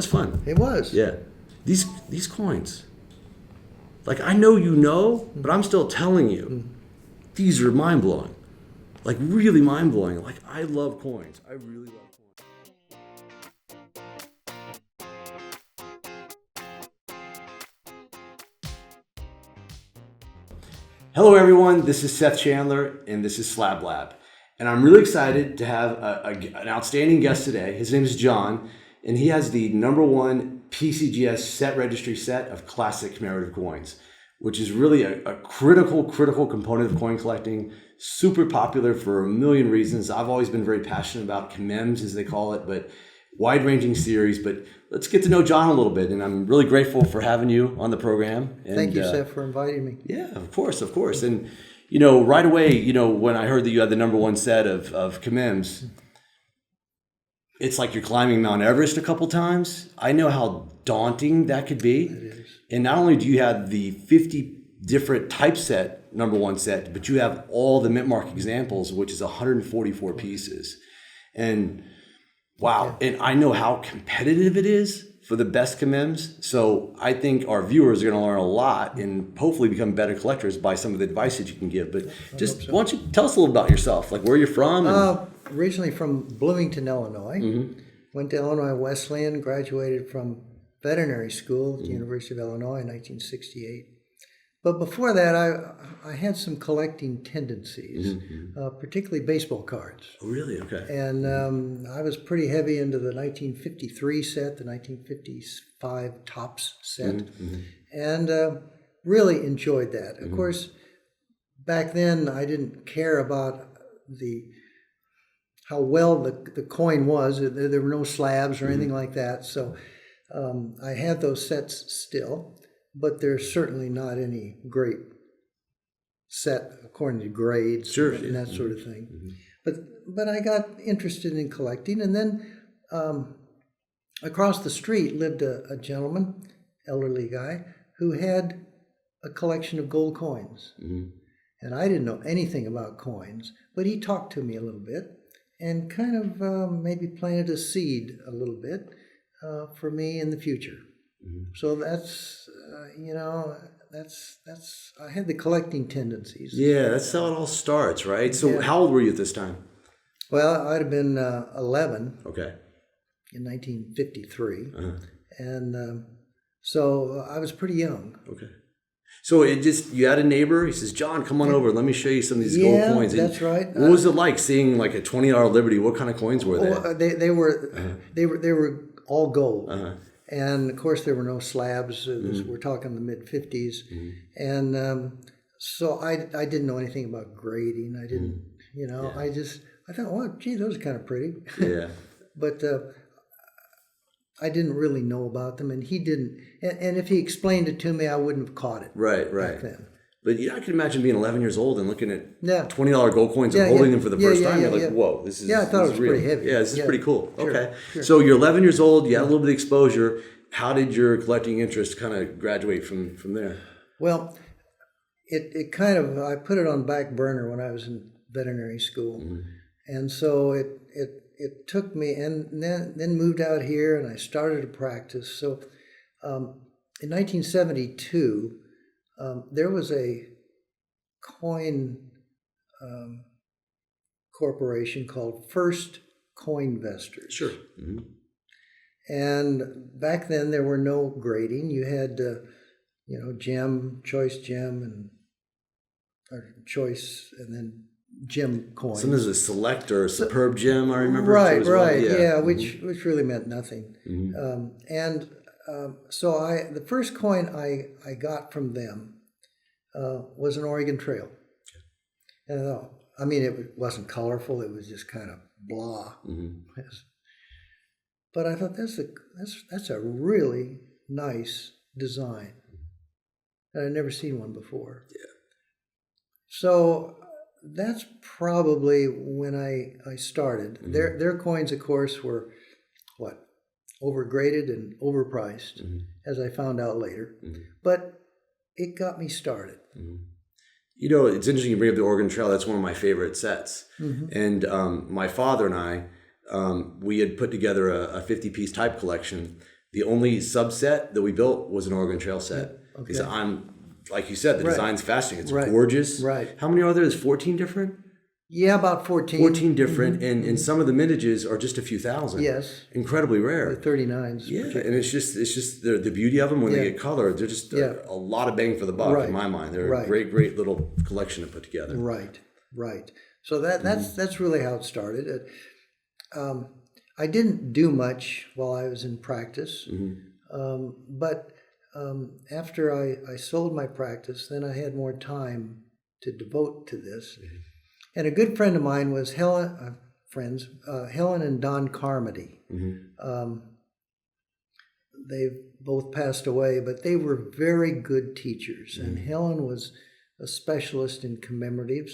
was fun. It was. Yeah. These coins. Like, I know you know, but I'm still telling you. These are mind-blowing. Like, really mind-blowing. Like, I love coins. I really love Hello everyone, this is Seth Chandler and this is Slab Lab. And I'm really excited to have an outstanding guest today. His name is John, and he has the #1 PCGS Set Registry Set of classic commemorative coins, which is really a critical component of coin collecting. Super popular for a million reasons. I've always been very passionate about commems, as they call it, but wide-ranging series. But let's get to know John a little bit, and I'm really grateful for having you on the program. And, Thank you, Seth, for inviting me. Yeah, of course. And right away, when I heard that you had the #1 set of commems, it's like you're climbing Mount Everest a couple times. I know how daunting that could be. It is. And not only do you have the 50 different typeset #1 set, but you have all the mint mark examples, which is 144 pieces. And wow. Yeah. And I know how competitive it is for the best commems. So I think our viewers are going to learn a lot and hopefully become better collectors by some of the advice that you can give. But just why don't you tell us a little about yourself, like where you're from? Originally from Bloomington, Illinois. Mm-hmm. Went to Illinois Wesleyan, graduated from veterinary school at the University of Illinois in 1968. But before that, I had some collecting tendencies, particularly baseball cards. Oh, really? Okay. And I was pretty heavy into the 1953 set, the 1955 Topps set, and really enjoyed that. Of course, back then I didn't care about how well the coin was. There were no slabs or anything like that, so I had those sets still. But there's certainly not any great set according to grades and that sort of thing. But I got interested in collecting, and then across the street lived a gentleman, elderly guy, who had a collection of gold coins. And I didn't know anything about coins, but he talked to me a little bit and kind of maybe planted a seed a little bit for me in the future. So that's, I had the collecting tendencies. Yeah, that's how it all starts, right? So how old were you at this time? Well, I'd have been 11 in 1953. And so I was pretty young. Okay. So you had a neighbor, he says, John, come on over, let me show you some of these gold coins. Yeah, that's right. What was it like seeing like a $20 Liberty? What kind of coins were they? They were all gold. And of course, there were no slabs. We're talking the mid 50s, and so I didn't know anything about grading. I didn't, I thought, well, gee, those are kind of pretty. Yeah. But I didn't really know about them, and he didn't. And if he explained it to me, I wouldn't have caught it. Right. Back then. But I can imagine being 11 years old and looking at $20 gold coins and holding them for the first time. You're like, whoa, this is I thought it was real. pretty heavy. Yeah, this is pretty cool. Sure, okay. Sure. So you're 11 years old, you had a little bit of exposure. How did your collecting interest kind of graduate from there? Well, it kind of, I put it on back burner when I was in veterinary school. And so it took me, and then moved out here and I started to practice. So in 1972, there was a coin corporation called First Coinvestors. Sure. And back then there were no grading. You had, gem, choice gem, or choice, and then gem coins. Sometimes a select or a superb gem, I remember. Right. Yeah, which really meant nothing. So the first coin I got from them was an Oregon Trail. And it wasn't colorful. It was just kind of blah. But I thought that's a really nice design. And I'd never seen one before. Yeah. So that's probably when I started. Their coins, of course, were overgraded and overpriced, as I found out later. But it got me started. It's interesting you bring up the Oregon Trail. That's one of my favorite sets. And my father and I, we had put together a 50-piece type collection The only subset that we built was an Oregon Trail set. Okay. Because like you said, the design's fascinating. It's gorgeous. Right. How many are there? There's 14 different? Yeah, about 14. 14 different, and some of the mintages are just a few thousand. Yes. Incredibly rare. The 39s. Yeah, and it's just the beauty of them when they get colored. They're just a lot of bang for the buck in my mind. They're a great little collection to put together. Right. So that's really how it started. I didn't do much while I was in practice, but after I sold my practice, then I had more time to devote to this. And a good friend of mine was Helen and Don Carmody. They've both passed away, but they were very good teachers. And Helen was a specialist in commemoratives,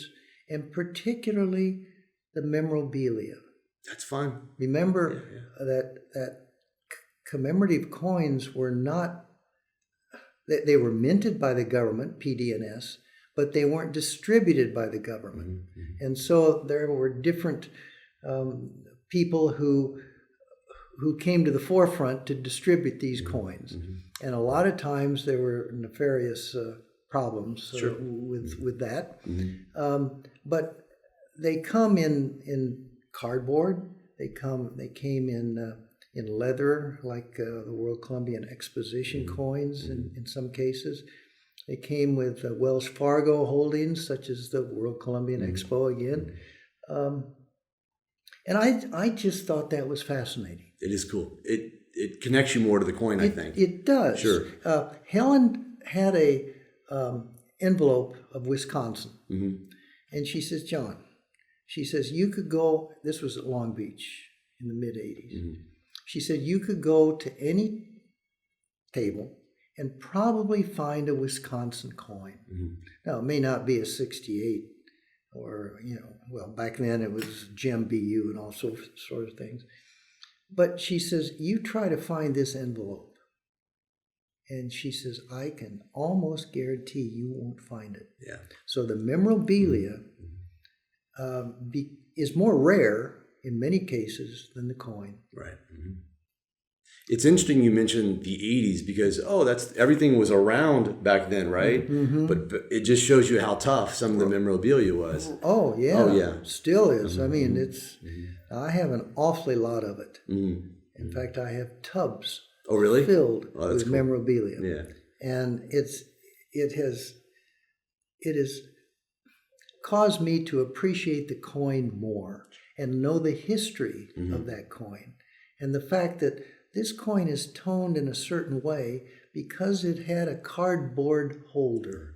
and particularly the memorabilia. That's fun. Remember that commemorative coins were not, they were minted by the government, PD&S, but they weren't distributed by the government. And so there were different people who came to the forefront to distribute these coins. And a lot of times there were nefarious problems with that. But they come in cardboard. They came in leather, like the World Columbian Exposition coins in some cases. They came with Wells Fargo holdings, such as the World Columbian Expo again. And I just thought that was fascinating. It is cool. It connects you more to the coin, I think. It does. Sure. Helen had a envelope of Wisconsin. And she says, John, she says, you could go, this was at Long Beach in the mid-'80s. She said, you could go to any table and probably find a Wisconsin coin. Now, it may not be a 68 or, well, back then it was Gem BU and all sorts of things. But she says, you try to find this envelope. And she says, I can almost guarantee you won't find it. Yeah. So the memorabilia is more rare in many cases than the coin. Right. It's interesting you mentioned the 80s because, everything was around back then, right? But it just shows you how tough some of the memorabilia was. Oh, yeah. Oh, yeah. Still is. I mean, I have an awfully lot of it. In fact, I have tubs filled with cool. memorabilia. Yeah. And it has caused me to appreciate the coin more and know the history of that coin. And the fact that this coin is toned in a certain way because it had a cardboard holder.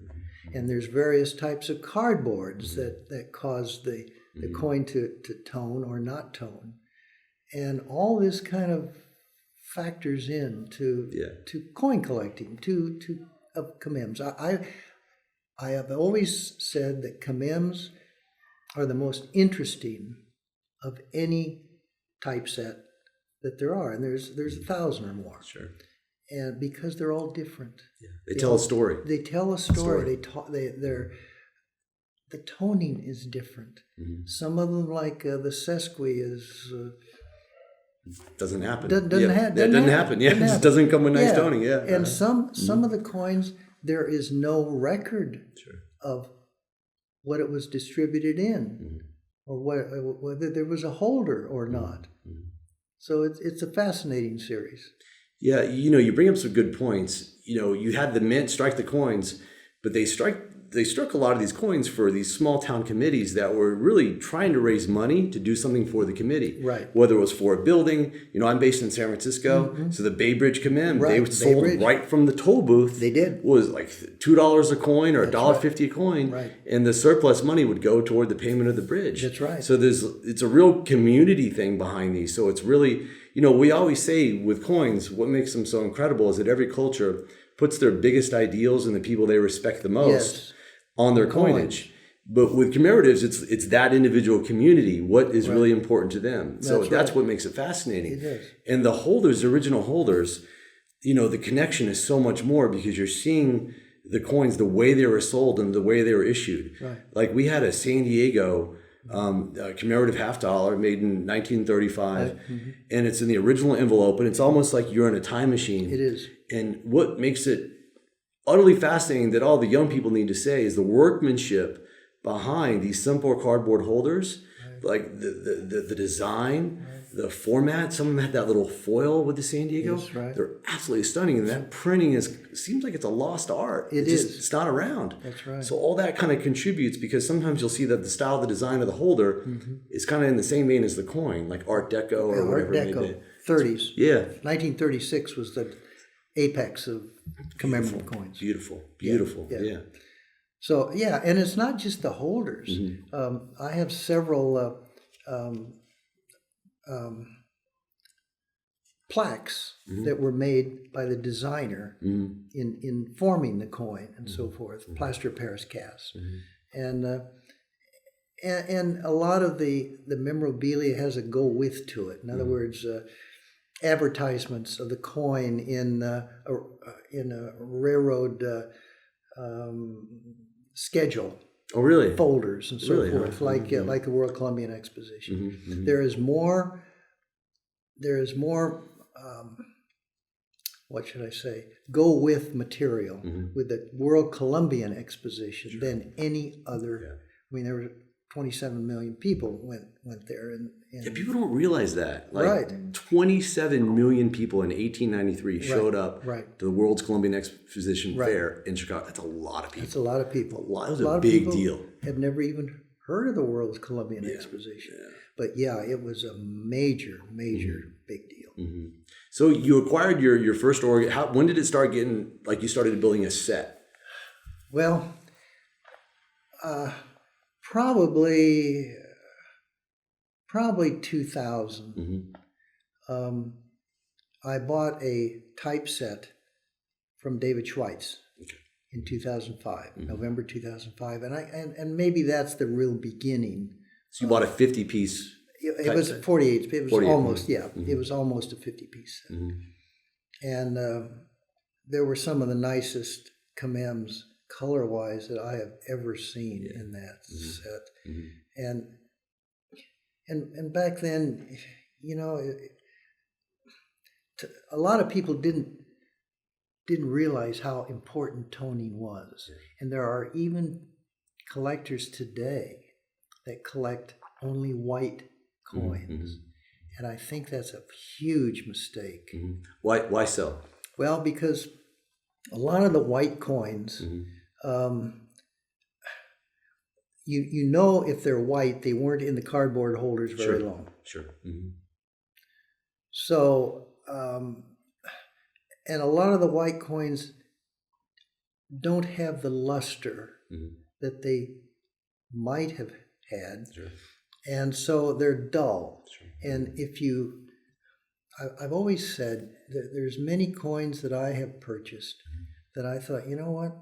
And there's various types of cardboards that cause the coin to tone or not tone. And all this kind of factors in to coin collecting, to commems. I have always said that commems are the most interesting of any typeset that there are, and there's 1,000 or more. Sure. And because they're all different. Yeah. They tell a story. They tell a story. The toning is different. Some of them, like the sesqui, is doesn't happen. Doesn't happen. Yeah, it just doesn't come with nice toning. Yeah. And some of the coins, there is no record of what it was distributed in, or whether there was a holder or not. So it's a fascinating series. Yeah, you bring up some good points. You had the mint strike the coins, but they struck a lot of these coins for these small town committees that were really trying to raise money to do something for the committee. Right. Whether it was for a building, I'm based in San Francisco, so the Bay Bridge Commem, they sold right from the toll booth. They did. Was like $2 a coin or $1.50 a coin. Right. And the surplus money would go toward the payment of the bridge. That's right. So it's a real community thing behind these. So it's really, we always say with coins, what makes them so incredible is that every culture puts their biggest ideals and the people they respect the most on their coinage. But with commemoratives, it's that individual community, what is really important to them. So that's what makes it fascinating. It is. And the holders, the original holders, the connection is so much more because you're seeing the coins, the way they were sold and the way they were issued. Right. Like we had a San Diego Commemorative $50 made in 1935, and it's in the original envelope, and it's almost like you're in a time machine. It is. And what makes it utterly fascinating that all the young people need to say is the workmanship behind these simple cardboard holders, like the design, the format. Some of them had that little foil with the San Diego. Yes, right. They're absolutely stunning, and that printing seems like it's a lost art. It's not around. That's right. So all that kind of contributes, because sometimes you'll see that the style, the design of the holder is kind of in the same vein as the coin, like Art Deco or whatever it may be. 30s. Yeah. 1936 was the apex of commemorative coins. Beautiful. Yeah. So, yeah, and it's not just the holders. I have several plaques that were made by the designer in forming the coin and so forth, plaster of Paris casts. And a lot of the memorabilia has a go with to it. In other words, advertisements of the coin in a railroad schedule. Oh, really? Folders and so Really, forth, huh? like the World Columbian Exposition. There is more. What should I say? Go with material with the World Columbian Exposition than any other. Yeah. I mean, there were 27 million people went there, and People don't realize that. Like, Right. 27 million people in 1893 showed up right. to the World's Columbian Exposition Right. Fair in Chicago. That's a lot of people. That's a lot of people. That was lot a of big people deal. Have never even heard of the World's Columbian Exposition. Yeah. But yeah, it was a major big deal. So you acquired your first organ. When did it start getting, like, you started building a set? Well, probably 2000. I bought a typeset from David Schweitz in 2005, November 2005, and maybe that's the real beginning. So you bought a 50-piece. It was 48. It was 48. almost it was almost a 50-piece set, and there were some of the nicest commems color-wise that I have ever seen in that set, and back then, you know, a lot of people didn't realize how important toning was, and there are even collectors today that collect only white coins, and I think that's a huge mistake. Why so? Well, because a lot of the white coins, you know, if they're white, they weren't in the cardboard holders very long. Sure. So, and a lot of the white coins don't have the luster that they might have had. And so they're dull. And I've always said that there's many coins that I have purchased that I thought, you know what,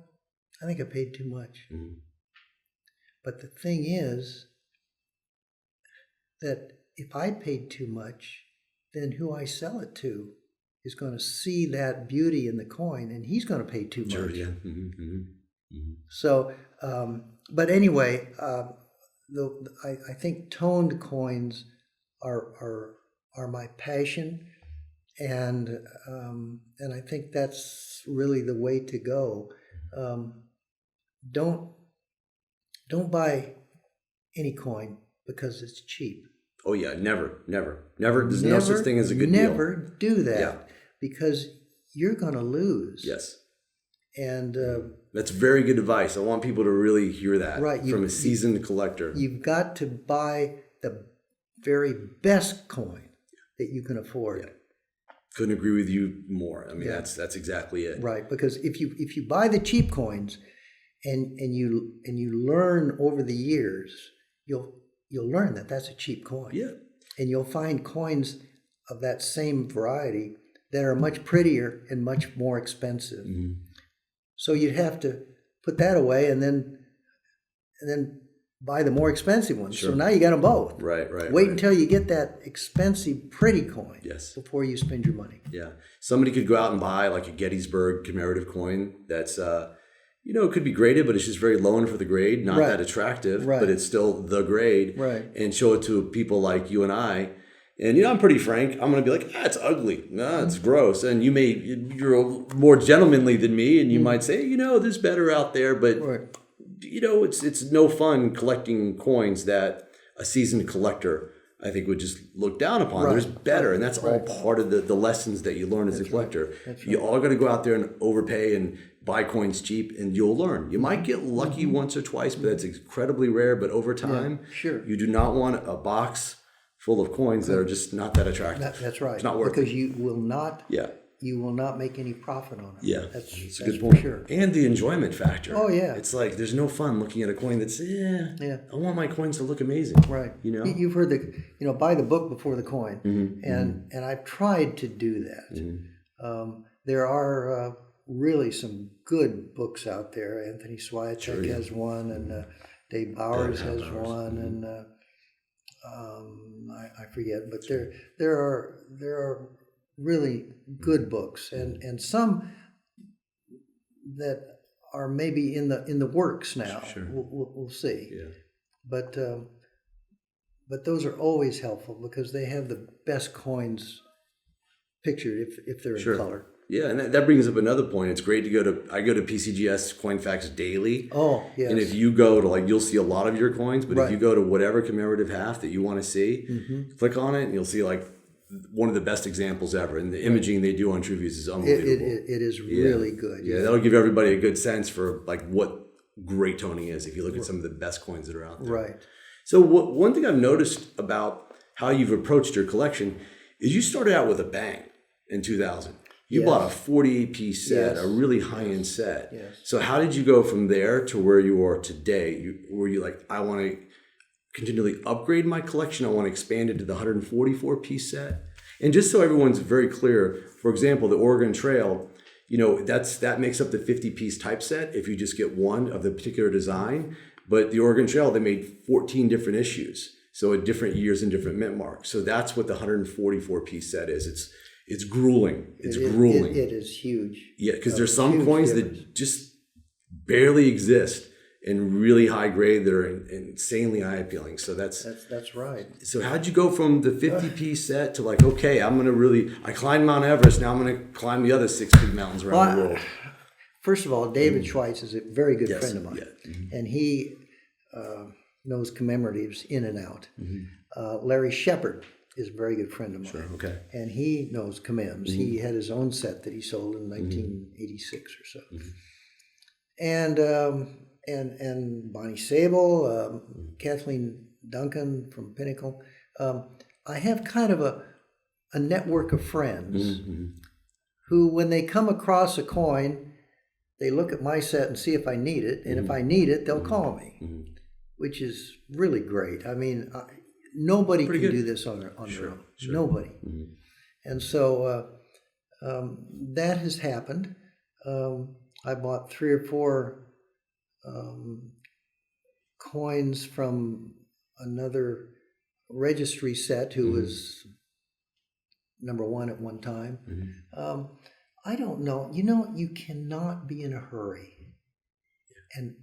I think I paid too much. But the thing is that if I paid too much, then who I sell it to is going to see that beauty in the coin, and he's going to pay too much. So, but anyway, I think toned coins are my passion, and I think that's really the way to go. Don't buy any coin because it's cheap. Oh yeah, never. There's no such thing as a good deal. Never do that because you're going to lose. Yes. And that's very good advice. I want people to really hear that from a seasoned collector. You've got to buy the very best coin that you can afford. Couldn't agree with you more. I mean, that's exactly it. Right, because if you buy the cheap coins and you learn over the years, you'll learn that that's a cheap coin. Yeah. And you'll find coins of that same variety that are much prettier and much more expensive. So you'd have to put that away and then buy the more expensive ones. Sure. So now you got them both. Right. Wait until you get that expensive, pretty coin before you spend your money. Yeah. Somebody could go out and buy like a Gettysburg commemorative coin that's it could be graded, but it's just very low enough for the grade, not Right. that attractive, Right. but it's still the grade. Right. And show it to people like you and I. And, I'm pretty frank. I'm going to be like, it's ugly. No, it's gross. And you're more gentlemanly than me, and you might say, there's better out there. But, Right. it's no fun collecting coins that a seasoned collector, I think, would just look down upon. Right. There's better. And that's all Right. part of the lessons that you learn as a collector. That's You all got to go out there and overpay and buy coins cheap, and you'll learn. You might get lucky once or twice, but that's incredibly rare. But over time, sure. you do not want a box full of coins that are just not that attractive. That's right. It's not worth because it. you will not. Yeah. You will not make any profit on it. Yeah. That's a good for point. sure. And the enjoyment factor. Oh, yeah. It's like there's no fun looking at a coin that's, Yeah. I want my coins to look amazing. Right. You know? You've heard buy the book before the coin. And I've tried to do that. There are really some good books out there. Anthony Swiatek has one, and Dave Bowers has one, and I forget, but there are really good books, and some that are maybe in the works now. Sure. We'll see. Yeah. But those are always helpful because they have the best coins pictured if they're in color. Yeah, and that brings up another point. It's great to I go to PCGS CoinFacts daily. Oh, yes. And if you go to you'll see a lot of your coins, but if Right. you go to whatever commemorative half that you want to see, click on it and you'll see one of the best examples ever. And the imaging they do on TrueViews is unbelievable. It is really good. Yeah, that'll give everybody a good sense for what great toning is if you look at some of the best coins that are out there. Right. So one thing I've noticed about how you've approached your collection is you started out with a bang in 2000. You bought a 48-piece set, Yes. a really high-end set. Yes. So how did you go from there to where you are today? Were you like, I want to continually upgrade my collection. I want to expand it to the 144-piece set. And just so everyone's very clear, for example, the Oregon Trail, that makes up the 50-piece typeset if you just get one of the particular design. But the Oregon Trail, they made 14 different issues, so at different years and different mint marks. So that's what the 144-piece set is. It's grueling. It's grueling. It is huge. Yeah, because there's some huge coins difference. that just barely exist in really high grade that are insanely eye appealing. So that's right. So how'd you go from the 50-piece set to okay, I climbed Mount Everest, now I'm going to climb the other 6 big mountains around the world? First of all, David Schweitz is a very good friend of mine, Yeah. and he knows commemoratives in and out. Larry Shepard is a very good friend of mine. Sure, okay. And he knows commems. He had his own set that he sold in 1986 or so. And Bonnie Sable, Kathleen Duncan from Pinnacle. I have kind of a network of friends who, when they come across a coin, they look at my set and see if I need it. And if I need it, they'll call me, which is really great. I mean, nobody can do this on their own. Sure. Nobody. And so that has happened. I bought 3 or 4 coins from another registry set who was number 1 at one time. I don't know. You cannot be in a hurry and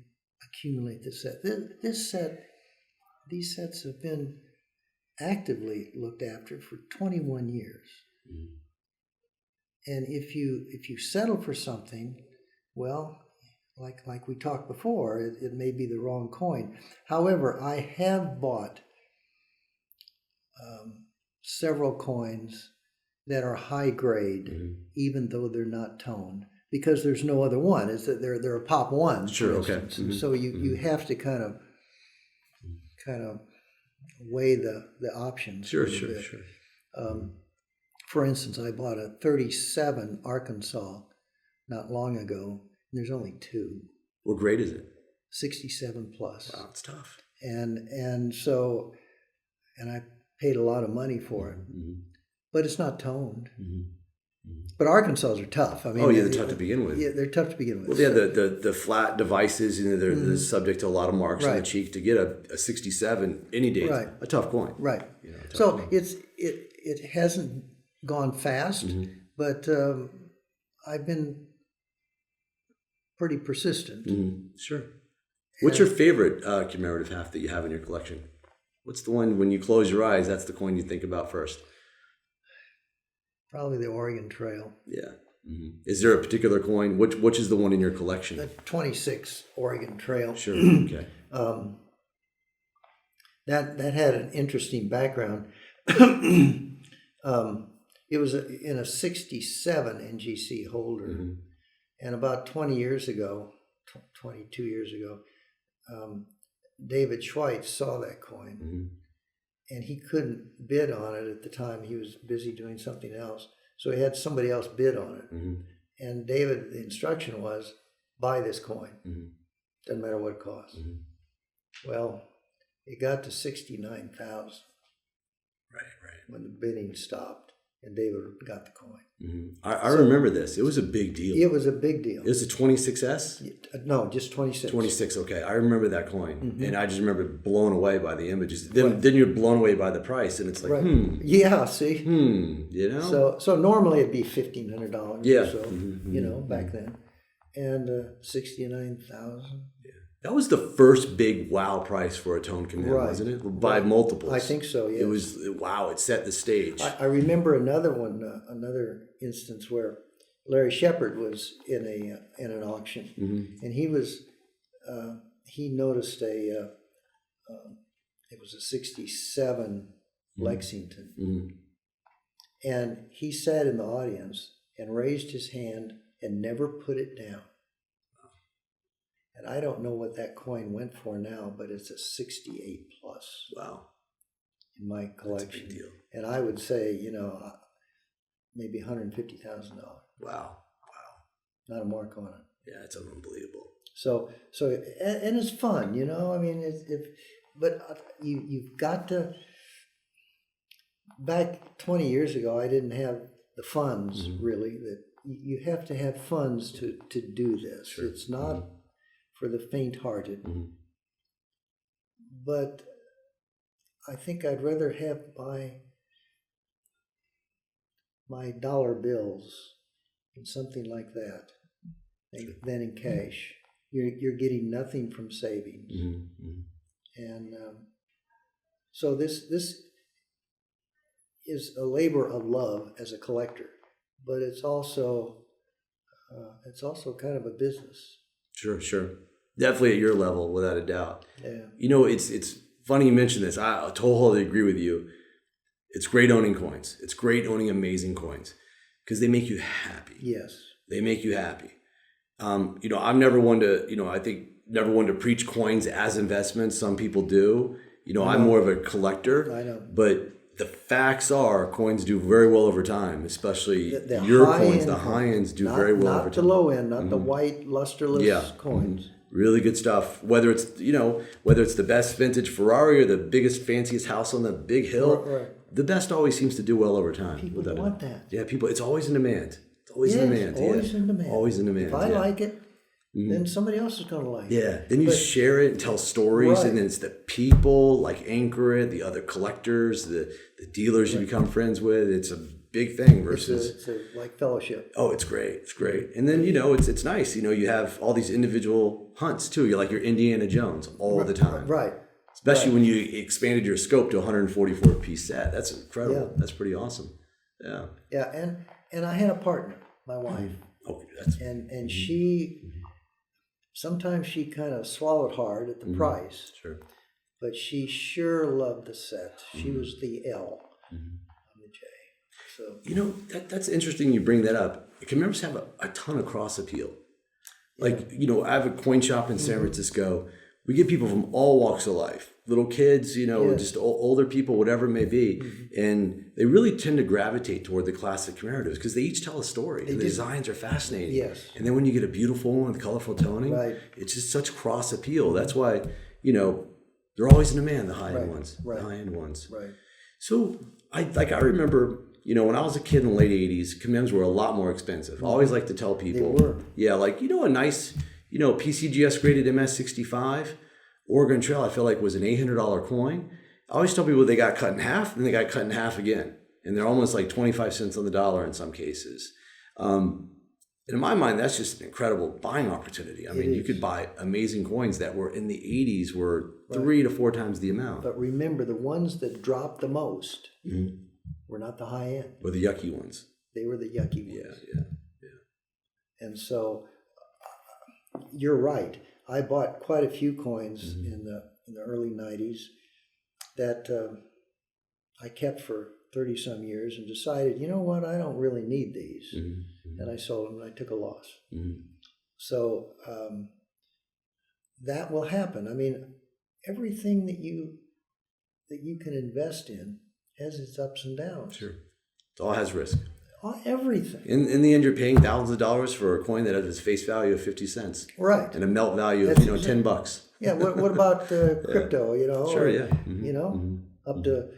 accumulate this set. These sets have been actively looked after for 21 years. And if you settle for something, well, like we talked before, it may be the wrong coin. However, I have bought several coins that are high grade, even though they're not toned, because there's no other one. Is that they're a pop one, Sure, for okay. instance. And so you have to kind of weigh the options. Sure, a little bit. sure. For instance, I bought a 37 Arkansas not long ago. And there's only 2. What grade is it? 67 plus. Wow, it's tough. And so I paid a lot of money for it, but it's not toned. But Arkansas are tough. I mean, they're tough to begin with. Yeah, they're tough to begin with. Well, yeah, the flat devices, they're subject to a lot of marks on the Right. cheek. To get a 67 any day, Right. a tough coin. Right. A tough So coin. it hasn't gone fast, but I've been pretty persistent. Sure. What's your favorite commemorative half that you have in your collection? What's the one when you close your eyes, that's the coin you think about first? Probably the Oregon Trail. Yeah. Is there a particular coin? Which is the one in your collection? The 26 Oregon Trail. Sure. Okay. That had an interesting background. It was in a 67 NGC holder. And about 22 years ago, David Schweitz saw that coin. And he couldn't bid on it at the time. He was busy doing something else. So he had somebody else bid on it. And David, the instruction was, buy this coin. Doesn't matter what it costs. Well, it got to 69,000. Right. When the bidding stopped, and David got the coin. I remember this. It was a big deal. It was a big deal. It was a 26S? No, just 26. 26, okay. I remember that coin. And I just remember blown away by the images. Then you're blown away by the price, and it's like, Yeah, see? You know? So normally it'd be $1,500 Yeah. or so, you know, back then. And 69,000. That was the first big wow price for a tone command, wasn't it? By multiples. I think so, yes. It was, wow, it set the stage. I remember another one, another instance where Larry Shepard was in an auction, and he noticed it was a 67 Lexington, and he sat in the audience and raised his hand and never put it down. And I don't know what that coin went for now, but it's a 68 plus. Wow. In my collection. That's a big deal. And I would say, you know, maybe $150,000. Wow. Not a mark on it. Yeah, it's unbelievable. So, and it's fun, you know. I mean, but you've got to. Back 20 years ago, I didn't have the funds really. That you have to have funds to do this. Sure. It's not for the faint-hearted. But I think I'd rather have my dollar bills in something like that than in cash. You're getting nothing from savings, and so this is a labor of love as a collector, but it's also kind of a business. Sure. Definitely at your level, without a doubt. Yeah. You know, it's funny you mention this. I totally agree with you. It's great owning coins. It's great owning amazing coins because they make you happy. Yes. They make you happy. You know, I'm never one to, you know, I think never one to preach coins as investments. Some people do. You know, I'm more of a collector. I know. But the facts are coins do very well over time, especially The your high coins. end The high ends do not, very well not over the time. low end, not the white lusterless coins. Really good stuff. Whether it's the best vintage Ferrari or the biggest, fanciest house on the big hill, the best always seems to do well over time. People want that. Yeah, it's always in demand. It's always in demand. Always in demand. Always in demand. If I like it, then somebody else is going to like it. Yeah. Then you share it and tell stories, and then it's the people like anchor it, the other collectors, the dealers you become friends with. It's a big thing versus it's a like fellowship. Oh, it's great. It's great. And then, you know, it's nice. You know, you have all these individual hunts too. You're like your Indiana Jones all the time. Right. Especially when you expanded your scope to a 144 piece set. That's incredible. Yeah. That's pretty awesome. Yeah. Yeah, and I had a partner, my wife. Okay, and she sometimes she kind of swallowed hard at the price. Sure. But she sure loved the set. She was the L on the J. So you know, that's interesting you bring that up. Commems have a ton of cross appeal. Like, you know, I have a coin shop in San Francisco. We get people from all walks of life, little kids, you know, just older people, whatever it may be. And they really tend to gravitate toward the classic commemoratives because they each tell a story. And the designs are fascinating. Yes. And then when you get a beautiful one with colorful toning, it's just such cross appeal. That's why, you know, they're always in demand, the high-end ones. Right. The high-end ones. Right. So I remember, you know, when I was a kid in the late 80s, commems were a lot more expensive. I always like to tell people. They were. Yeah, like, you know, a nice, you know, PCGS graded MS65, Oregon Trail, I feel like was an $800 coin. I always tell people they got cut in half, and they got cut in half again. And they're almost like 25 cents on the dollar in some cases. In my mind, that's just an incredible buying opportunity. I mean, you could buy amazing coins that were in the 80s were 3 to 4 times the amount. But remember, the ones that dropped the most were not the high end. Or the yucky ones. They were the yucky ones. Yeah. And so you're right. I bought quite a few coins in the early 90s that I kept for 30 some years and decided, you know what, I don't really need these. And I sold them and I took a loss. So that will happen. I mean, everything that you can invest in has its ups and downs. Sure. It all has risk. Everything. In the end, you're paying thousands of dollars for a coin that has its face value of 50 cents. Right. And a melt value of, $10. Yeah. What about crypto, Sure, yeah. Up to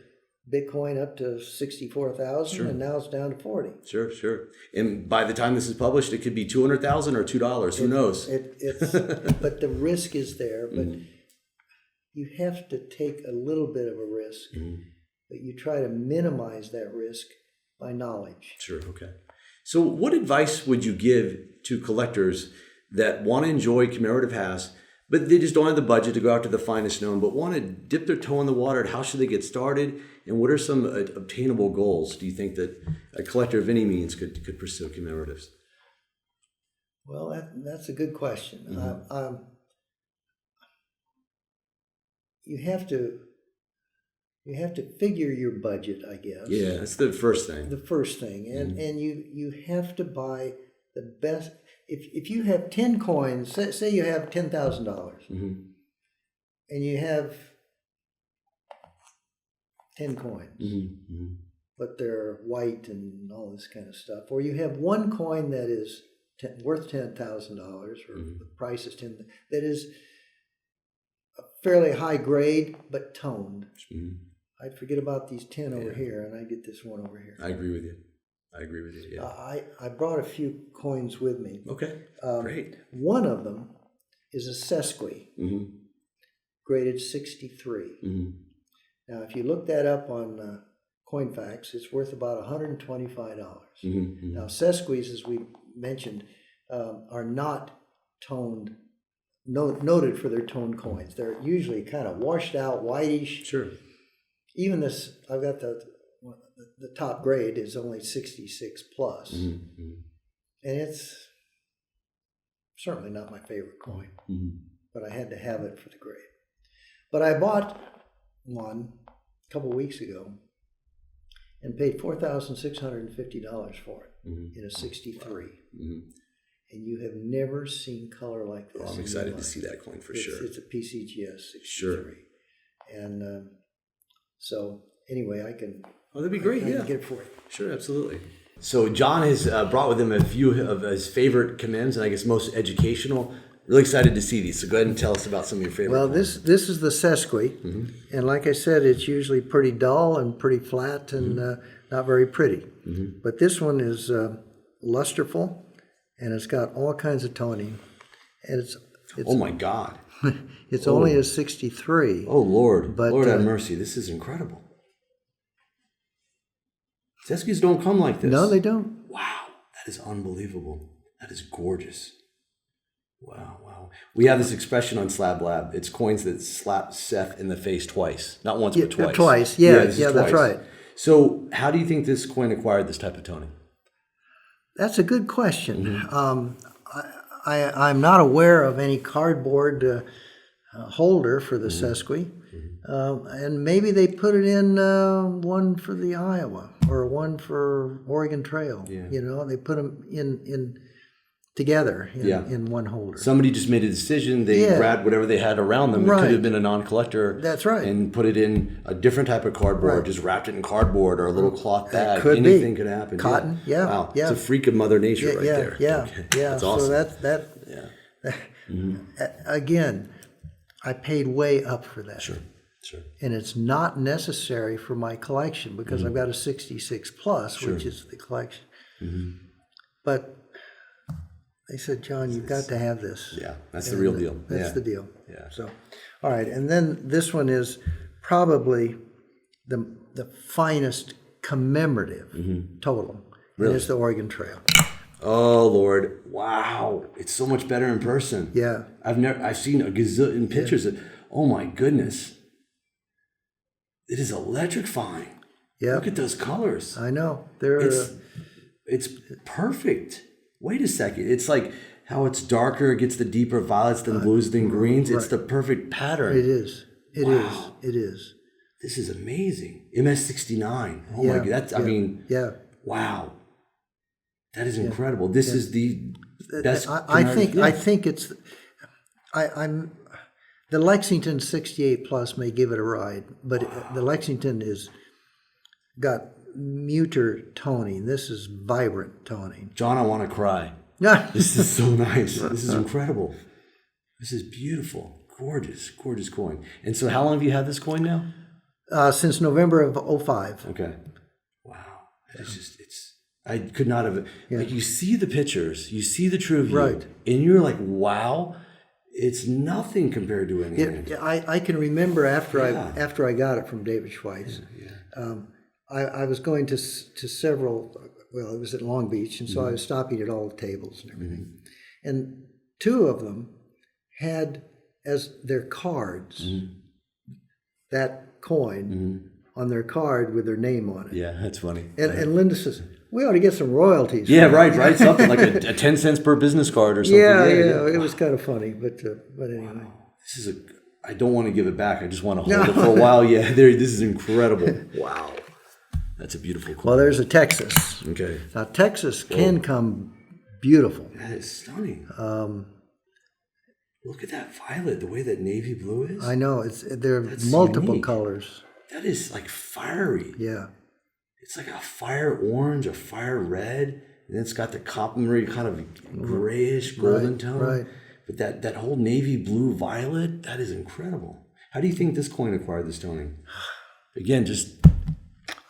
Bitcoin up to 64,000 and now it's down to 40. Sure. And by the time this is published, it could be 200,000 or $2. Who knows? It's but the risk is there. But you have to take a little bit of a risk, but you try to minimize that risk by knowledge. Sure. Okay. So what advice would you give to collectors that want to enjoy commemorative has, but they just don't have the budget to go after the finest known, but want to dip their toe in the water? How should they get started? And what are some obtainable goals do you think that a collector of any means could pursue commemoratives? Well, that's a good question. You have to figure your budget, I guess. Yeah, that's the first thing. And you have to buy the best. If you have 10 coins, say you have $10,000, and you have 10 coins, but they're white and all this kind of stuff, or you have one coin that is worth $10,000, or the price is $10,000, that is a fairly high grade but toned. I'd forget about these 10 over here, and I get this one over here. I agree with you. Yeah. I brought a few coins with me. Okay, great. One of them is a sesqui, graded 63. Now, if you look that up on CoinFacts, it's worth about $125. Now, sesquis, as we mentioned, are not toned, noted for their toned coins. They're usually kind of washed out, whitish. Sure. Even this, I've got the top grade is only 66 plus. And it's certainly not my favorite coin, but I had to have it for the grade. But I bought one a couple weeks ago and paid $4,650 for it in a 63. And you have never seen color like this. Oh, I'm excited to see that coin for sure. It's a PCGS 63. Sure. And so anyway, I can... Oh, that'd be great. I can get it for you. Sure, absolutely. So John has brought with him a few of his favorite commems and I guess most educational. Really excited to see these. So go ahead and tell us about some of your favorite. Well, this is the sesqui. And like I said, it's usually pretty dull and pretty flat and not very pretty. But this one is lusterful and it's got all kinds of toning. And it's oh my God. It's only a 63. Oh Lord. But, Lord have mercy. This is incredible. Sesquis don't come like this. No, they don't. Wow, that is unbelievable. That is gorgeous. Wow. We have this expression on Slab Lab. It's coins that slap Seth in the face twice. Not once, but twice. Twice, yeah, twice. That's right. So how do you think this coin acquired this type of toning? That's a good question. I'm not aware of any cardboard holder for the sesqui. And maybe they put it in one for the Iowa or one for Oregon Trail. Yeah. They put them in together in one holder. Somebody just made a decision. They grabbed whatever they had around them. It could have been a non-collector. That's right. And put it in a different type of cardboard, just wrapped it in cardboard or a little cloth bag. Anything could happen. Cotton, Wow. It's a freak of Mother Nature right there. Yeah. Okay. Yeah. That's awesome. So again, I paid way up for that. Sure. And it's not necessary for my collection because I've got a 66 plus, which is the collection. But they said, John, you've got to have this. Yeah, that's the real deal. That's the deal. Yeah. So, all right. And then this one is probably the finest commemorative total. Really? And it's the Oregon Trail. Oh Lord! Wow, it's so much better in person. Yeah. I've seen a gazillion pictures. Oh my goodness! It is electrifying. Yeah. Look at those colors. I know. It's perfect. Wait a second. It's like how it's darker, it gets the deeper violets, then blues, then greens. It's the perfect pattern. It is. It is. This is amazing. MS69. Oh my God. That's, I mean, wow. That is incredible. This is the best. I think it's, I'm, the Lexington 68 Plus may give it a ride, but the Lexington is got muter toning. This is vibrant toning. John, I want to cry. This is so nice. This is incredible. This is beautiful. Gorgeous, gorgeous coin. And so how long have you had this coin now? Since November of 05. Okay. Wow. It's just, I could not have, like you see the pictures, you see the true view, right, and you're like, wow, it's nothing compared to anything. I can remember after I got it from David Schweitz, I was going to several, well, it was at Long Beach, and so I was stopping at all the tables and everything. And two of them had as their cards that coin on their card with their name on it. Yeah, that's funny. And Linda says, we ought to get some royalties. Yeah, right. Something like a 10 cents per business card or something. Yeah. It was kind of funny, but anyway. Wow. This is I don't want to give it back. I just want to hold it for a while. Yeah, this is incredible. Wow. That's a beautiful coin. Well, there's a Texas. Okay. Now, Texas can come beautiful. That is stunning. Look at that violet, the way that navy blue is. I know. There are multiple unique colors. That is like fiery. Yeah. It's like a fire orange, a fire red, and then it's got the coppery kind of grayish golden tone. Right. But that whole navy blue violet, that is incredible. How do you think this coin acquired this toning? Again, just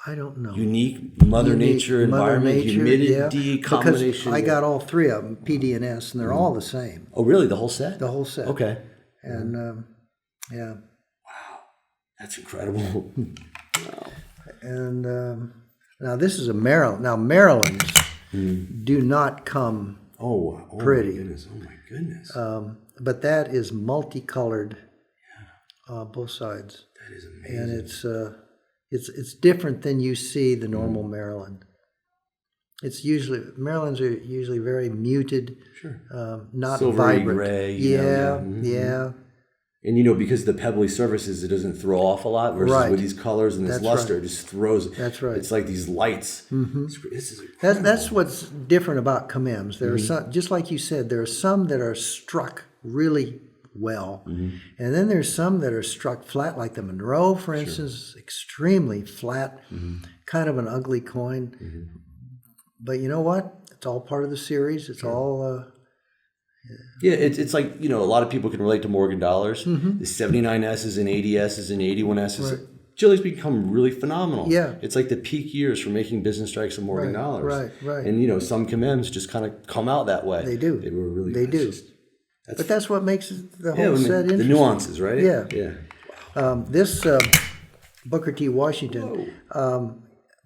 I don't know. Unique Mother Nature environment, humidity, combination. Because I got all three of them, PD and S, and they're all the same. Oh, really? The whole set? The whole set. Okay. And yeah. Wow, that's incredible. Wow. And now this is a Maryland. Now Marylands do not come pretty. Oh my goodness. But that is multicolored, both sides. That is amazing. And it's different than you see the normal Maryland. Marylands are usually very muted, not silvery vibrant. Gray. Yeah. And because the pebbly surfaces, it doesn't throw off a lot. Versus with these colors and this luster, it just throws. That's right. It's like these lights. This is that's what's different about commems. There are some, just like you said, there are some that are struck really well, and then there's some that are struck flat, like the Monroe, for instance, extremely flat, kind of an ugly coin. But you know what? It's all part of the series. It's all. It's like, a lot of people can relate to Morgan dollars. The 79S's and 80S's and 81S's. Right. Chili's become really phenomenal. Yeah. It's like the peak years for making business strikes of Morgan dollars. Right. And, some commems just kind of come out that way. They do. They were really They do. But that's what makes the whole set interesting. The nuances, right? Yeah. This Booker T. Washington,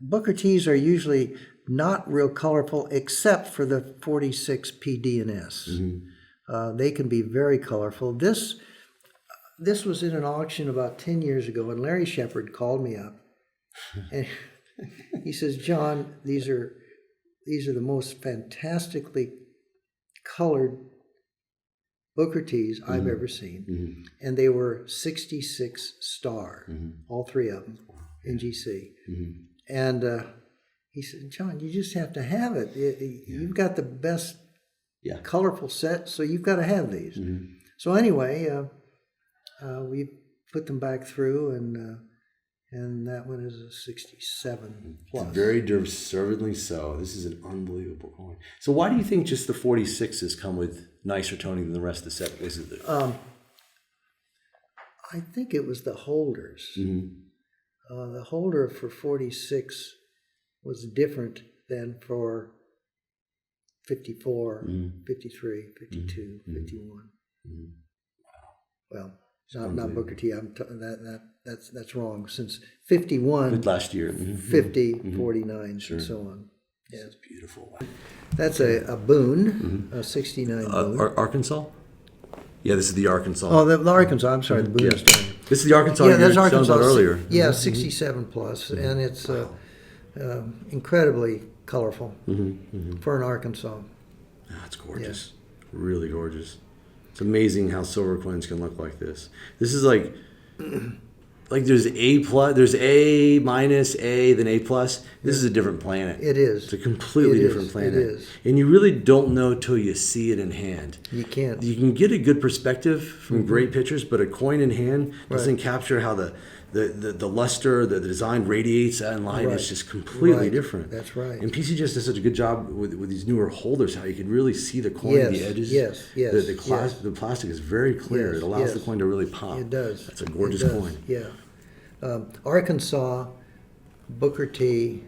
Booker T's are usually not real colorful except for the 46 PD and S. They can be very colorful. This was in an auction about 10 years ago, and Larry Shepard called me up, and he says, "John, these are the most fantastically colored Booker T's I've ever seen," and they were 66 star, all three of them, NGC, and he said, "John, you just have to have it. You've got the best colorful set, so you've got to have these." So anyway, we put them back through, and that one is a 67 plus. It's very deservedly so. This is an unbelievable coin. So why do you think just the 46s come with nicer toning than the rest of the set? Is it I think it was the holders. The holder for 46 was different than for 54, 53, 52, 51. Well, not Booker T. That's wrong. Since 51, last year, 50, 49, and so on. This is beautiful. That's a boon, a 69 boon. Arkansas? Yeah, this is the Arkansas. Oh, the Arkansas. I'm sorry, the boon is down here. This is the Arkansas Yeah, you that's were telling Arkansas. about earlier. Yeah, 67 plus, and it's incredibly colorful for an Arkansas. That's gorgeous. Really gorgeous. It's amazing how silver coins can look like this. This is like there's A plus, there's A minus, A, then A plus. This is a different planet. It is. It's a completely different planet. It is. And you really don't know till you see it in hand. You can't. You can get a good perspective from great pictures, but a coin in hand doesn't capture how the luster, the design radiates in light. Right. It's just completely different. That's right. And PCGS does such a good job with these newer holders, how you can really see the coin, the edges. Yes. The plastic is very clear. It allows the coin to really pop. It does. That's a gorgeous coin. Yeah. Arkansas, Booker T,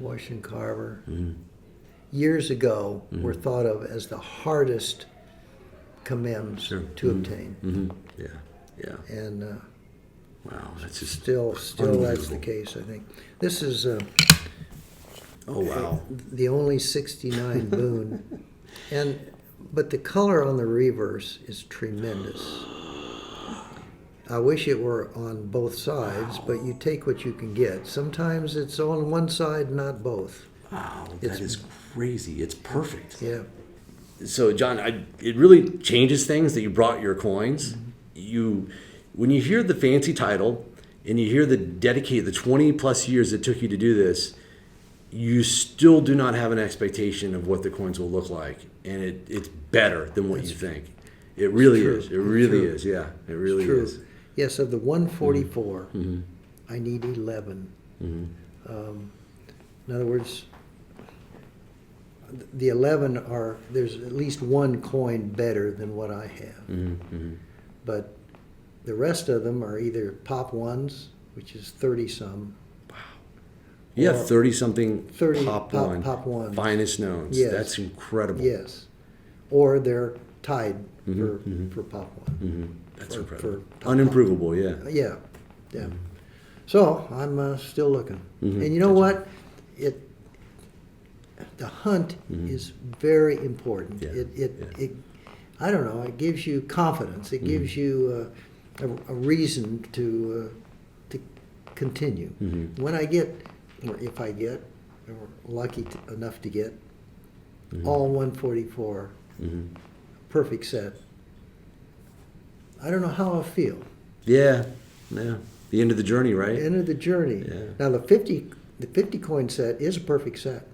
Washington Carver, years ago were thought of as the hardest commems to obtain. Yeah. And Wow, that's just still that's the case, I think. This is oh wow, the only 69 boon, but the color on the reverse is tremendous. I wish it were on both sides, but you take what you can get. Sometimes it's on one side, not both. Wow, that is crazy. It's perfect. Yeah. So, John, it really changes things that you brought your coins. When you hear the fancy title and you hear the 20 plus years it took you to do this, you still do not have an expectation of what the coins will look like, and it's better than what you think. It really is. It really is. Yeah, it really is. Yes, of the 144, I need 11. In other words, the 11 there's at least one coin better than what I have. But the rest of them are either pop ones, which is 30-some. Wow. Yeah, 30-something pop ones. Finest knowns. Yes. That's incredible. Yes. Or they're tied for pop one. That's incredible. Unimprovable, yeah. Yeah. So I'm still looking. And you know what? The hunt is very important. Yeah. I don't know. It gives you confidence. It gives you a reason to continue. When I get, or if I get, or lucky enough to get all 144, perfect set, I don't know how I'll feel. Yeah. The end of the journey, right? End of the journey. Yeah. Now the 50 coin set is a perfect set.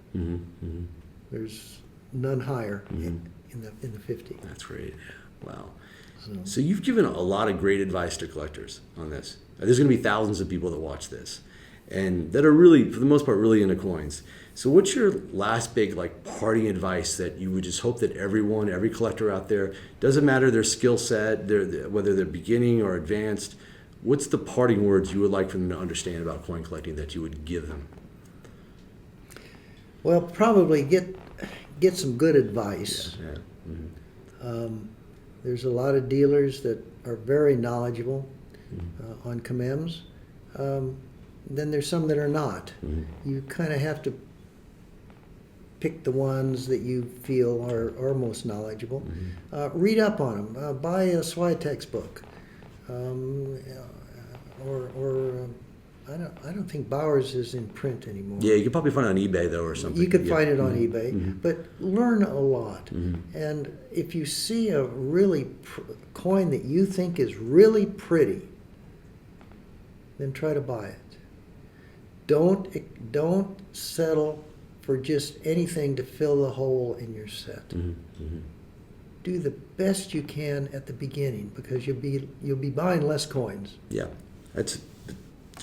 There's none higher in the 50. That's great. Wow. So you've given a lot of great advice to collectors on this. There's going to be thousands of people that watch this and that are really, for the most part, really into coins. So what's your last big parting advice that you would just hope that every collector out there, doesn't matter their skill set, whether they're beginning or advanced, what's the parting words you would like for them to understand about coin collecting that you would give them? Well, probably get some good advice. Yeah. There's a lot of dealers that are very knowledgeable on commems. Then there's some that are not. You kind of have to pick the ones that you feel are most knowledgeable. Read up on them. Buy a SWI textbook. I don't think Bowers is in print anymore. Yeah, you could probably find it on eBay though or something. You could find it on eBay, but learn a lot. And if you see a really coin that you think is really pretty, then try to buy it. Don't settle for just anything to fill the hole in your set. Do the best you can at the beginning because you'll be buying less coins. Yeah, it's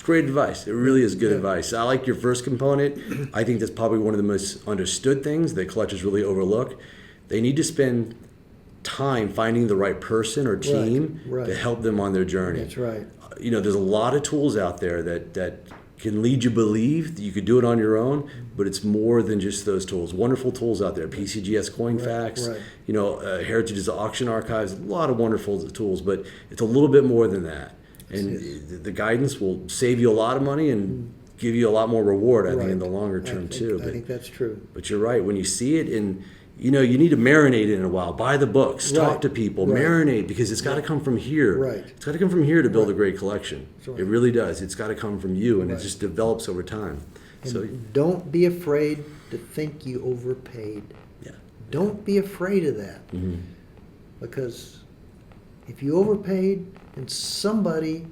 great advice. It really is good advice. I like your first component. I think that's probably one of the most understood things that collectors really overlook. They need to spend time finding the right person or team to help them on their journey. That's right. There's a lot of tools out there that can lead you believe that you could do it on your own, but it's more than just those tools. Wonderful tools out there, PCGS Coin Facts, Heritage's auction archives, a lot of wonderful tools, but it's a little bit more than that. And the guidance will save you a lot of money and give you a lot more reward, I think, Right. in the longer term too. I think that's true. But you're right. When you see it, and you need to marinate it in a while. Buy the books, talk Right. to people, Right. marinate, because it's got to come from here. Right. It's got to come from here to build a great collection. right. It really does. It's got to come from you, and Right. it just develops over time. And So don't be afraid to think you overpaid. yeah, Don't be afraid of that. Because if you overpaid, then somebody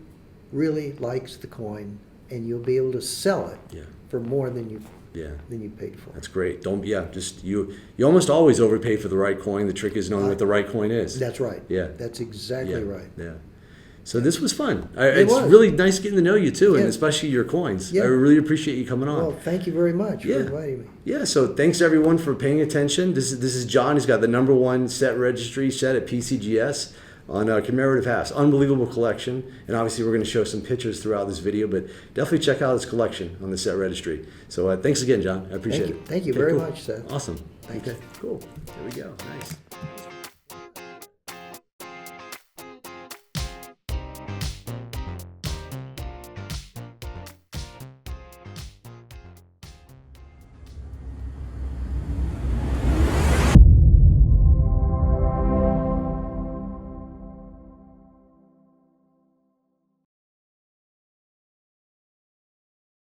really likes the coin, and you'll be able to sell it yeah, for more than you yeah. paid for. That's great. Don't just you almost always overpay for the right coin. The trick is knowing what the right coin is. That's right. Yeah. That's exactly Yeah, right. yeah. So this was fun. It's was. really nice getting to know you too, and Yeah. especially your coins. Yeah. I really appreciate you coming on. Well, thank you very much Yeah. for inviting me. Yeah, so thanks everyone for paying attention. This is John. He's got the #1 Set Registry Set at PCGS on Commemorative House. Unbelievable collection. And obviously we're going to show some pictures throughout this video, but definitely check out his collection on the Set Registry. So thanks again, John. I appreciate it. Thank you Okay, very cool. much, Seth. Awesome. Thanks. Okay, cool. There we go. Nice.